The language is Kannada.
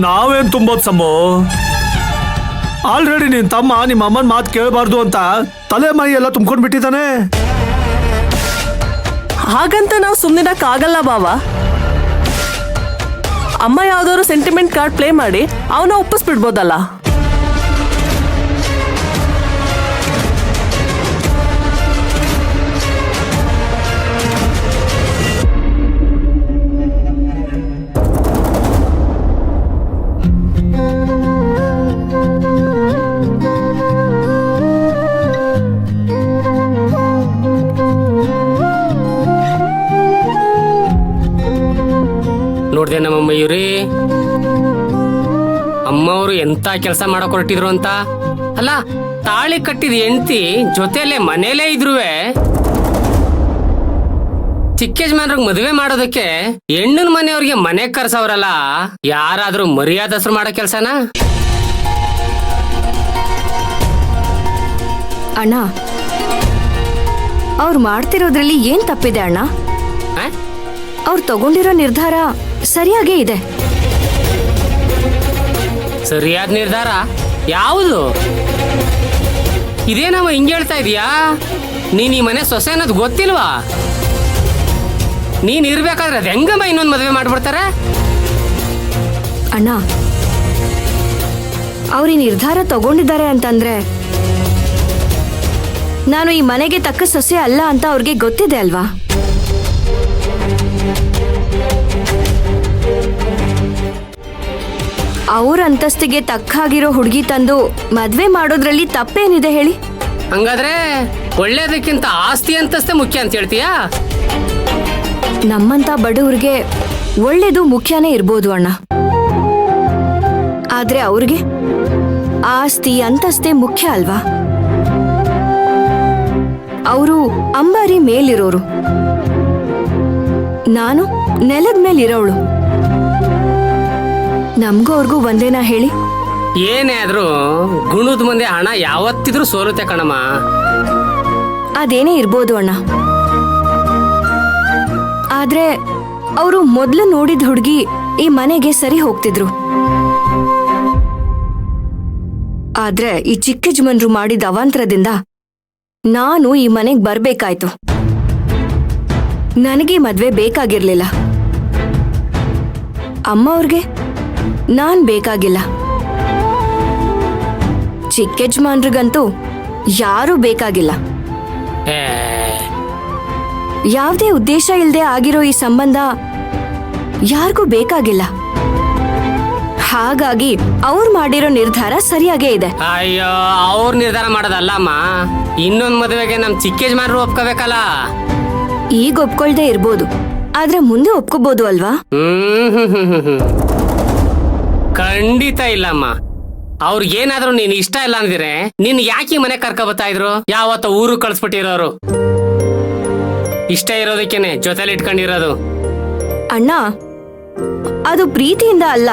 ನಾವೇನ್ ತುಂಬೋದು ಸಮ್ಮು. ಆಲ್ರೆಡಿ ನಿನ್ ತಮ್ಮ ನಿಮ್ಮ ಅಮ್ಮನ ಮಾತು ಕೇಳಬಾರ್ದು ಅಂತ ತಲೆ ಮೈ ಎಲ್ಲ ತುಂಬ್ಕೊಂಡ್ ಬಿಟ್ಟಿದ್ದಾನೆ. ಹಾಗಂತ ನಾವು ಸುಮ್ಮನಿರಕ್ಕಾಗಲ್ಲ ಬಾವ. ಅಮ್ಮ ಯಾವ್ದಾದ್ರು ಸೆಂಟಿಮೆಂಟ್ ಕಾರ್ಡ್ ಪ್ಲೇ ಮಾಡಿ ಅವನ ಒಪ್ಪಿಸ್ಬಿಡ್ಬೋದಲ್ಲ. ನೋಡ್ದೆ ನಮ್ಮ ಮಯೂರಿ, ಅಮ್ಮವರು ಎಂತ ಕೆಲಸ ಮಾಡಕ್ ಹೊರಟಿದ್ರು ಅಂತ. ಅಲ್ಲ, ತಾಳಿ ಕಟ್ಟಿದ ಹೆಂಡತಿ ಜೊತೆಯಲ್ಲೇ ಮನೇಲೇ ಇದ್ರುವೆ ಚಿಕ್ಕ ಯಜಮಾನ್ರಿಗೆ ಮದುವೆ ಮಾಡೋದಕ್ಕೆ ಹೆಣ್ಣನ ಮನೆಯವ್ರಿಗೆ ಮನೆಗ್ ಕರ್ಸವ್ರಲ್ಲ. ಯಾರಾದ್ರೂ ಮರ್ಯಾದಸ್ರು ಮಾಡೋ ಕೆಲ್ಸನಾ? ಅಣ್ಣ, ಅವ್ರು ಮಾಡ್ತಿರೋದ್ರಲ್ಲಿ ಏನ್ ತಪ್ಪಿದೆ ಅಣ್ಣ? ಅವ್ರು ತಗೊಂಡಿರೋ ನಿರ್ಧಾರ ಸರಿಯಾಗೇ ಇದೆ. ಸರಿಯಾದ ನಿರ್ಧಾರ ಯಾವುದು? ಇದೇನವ ಹಿಂಗೆ ಹೇಳ್ತಾ ಇದೀಯಾ? ನೀನ್ ಈ ಮನೆ ಸೊಸೆ ಅನ್ನೋದು ಗೊತ್ತಿಲ್ವಾ? ನೀನ್ ಇರ್ಬೇಕಾದ್ರೆ ಅದ್ ಹೆಂಗಮ್ಮ ಇನ್ನೊಂದು ಮದುವೆ ಮಾಡ್ಬಿಡ್ತಾರೆ? ಅಣ್ಣ, ಅವ್ರ ಈ ನಿರ್ಧಾರ ತಗೊಂಡಿದ್ದಾರೆ ಅಂತಂದ್ರೆ ನಾನು ಈ ಮನೆಗೆ ತಕ್ಕ ಸೊಸೆ ಅಲ್ಲ ಅಂತ ಅವ್ರಿಗೆ ಗೊತ್ತಿದೆ ಅಲ್ವಾ? ಅವ್ರ ಅಂತಸ್ತಿಗೆ ತಕ್ಕಾಗಿರೋ ಹುಡುಗಿ ತಂದು ಮದ್ವೆ ಮಾಡೋದ್ರಲ್ಲಿ ತಪ್ಪೇನಿದೆ ಹೇಳಿ? ಹಂಗಾದ್ರೆ ಒಳ್ಳೇದಕ್ಕಿಂತ ಆಸ್ತಿ ಅಂತಸ್ತೆ ಮುಖ್ಯ ಅಂತ ಹೇಳ್ತೀಯಾ? ನಮ್ಮಂತ ಬಡವ್ರಿಗೆ ಒಳ್ಳೇದು ಮುಖ್ಯನೇ ಇರ್ಬೋದು ಅಣ್ಣ. ಆದ್ರೆ ಅವ್ರಿಗೆ ಆಸ್ತಿ ಅಂತಸ್ತೆ ಮುಖ್ಯ ಅಲ್ವಾ? ಅವರು ಅಂಬಾರಿ ಮೇಲಿರೋರು, ನಾನು ನೆಲದ ಮೇಲಿರೋಳು. ನಮ್ಗೂ ಅವ್ರಿಗೂ ಒಂದೇನಾ ಹೇಳಿ? ಏನೇ ಆದ್ರೂ ಗುಣದ ಮುಂದೆ ಹಣ ಯಾವತ್ತಿದ್ರೂ ಸೋಲುತ್ತೆ ಕಣಮ್ಮ. ಅದೇನೇ ಇರ್ಬೋದು ಅಣ್ಣ. ಆದ್ರೆ ಅವರು ಮೊದ್ಲು ನೋಡಿದ ಹುಡುಗಿ ಈ ಮನೆಗೆ ಸರಿ ಹೋಗ್ತಿದ್ರು. ಆದ್ರೆ ಈ ಚಿಕ್ಕ ಯಜಮಾನ್ರು ಮಾಡಿದ ಅವಾಂತರದಿಂದ ನಾನು ಈ ಮನೆಗ್ ಬರ್ಬೇಕಾಯ್ತು. ನನಗೆ ಮದ್ವೆ ಬೇಕಾಗಿರ್ಲಿಲ್ಲ. ಅಮ್ಮ ಅವ್ರಿಗೆ ನಾನ್ ಬೇಕಾಗಿಲ್ಲ. ಚಿಕ್ಕ ಯಜಮಾನ್ರಿಗಂತೂ ಯಾರೂ ಬೇಕಾಗಿಲ್ಲ. ಯಾವುದೇ ಉದ್ದೇಶ ಇಲ್ಲದೆ ಆಗಿರೋ ಈ ಸಂಬಂಧ ಯಾರಿಗೂ ಬೇಕಾಗಿಲ್ಲ. ಹಾಗಾಗಿ ಅವ್ರು ಮಾಡಿರೋ ನಿರ್ಧಾರ ಸರಿಯಾಗೇ ಇದೆ. ಅಯ್ಯೋ, ಅವ್ರ ನಿರ್ಧಾರ ಮಾಡೋದಲ್ಲಮ್ಮ. ಇನ್ನೊಂದ್ ಮದುವೆಗೆ ನಮ್ ಚಿಕ್ಕ ಯಜಮಾನ್ರು ಒಪ್ಕೋಬೇಕಲ್ಲ. ಈಗ ಒಪ್ಕೊಳ್ದೆ ಇರ್ಬೋದು, ಆದ್ರೆ ಮುಂದೆ ಒಪ್ಕೋಬಹುದು ಅಲ್ವಾ? ಖಂಡಿತ ಇಲ್ಲಮ್ಮ. ಅವ್ರಿಗೇನಾದ್ರೂ ನೀನ್ ಇಷ್ಟ ಇಲ್ಲ ಅಂದಿದ್ರೆ ನಿನ್ ಯಾಕೆ ಮನೆ ಕರ್ಕೊಬತ್ತಾ ಇದ್ರು? ಯಾವತ್ತ ಊರು ಕಳ್ಸ್ಬಿಟ್ಟಿರೋರು. ಇಷ್ಟ ಇರೋದಕ್ಕೇನೆ ಜೊತೆಲಿ ಇಟ್ಕೊಂಡಿರೋದು. ಅಣ್ಣ, ಅದು ಪ್ರೀತಿಯಿಂದ ಅಲ್ಲ,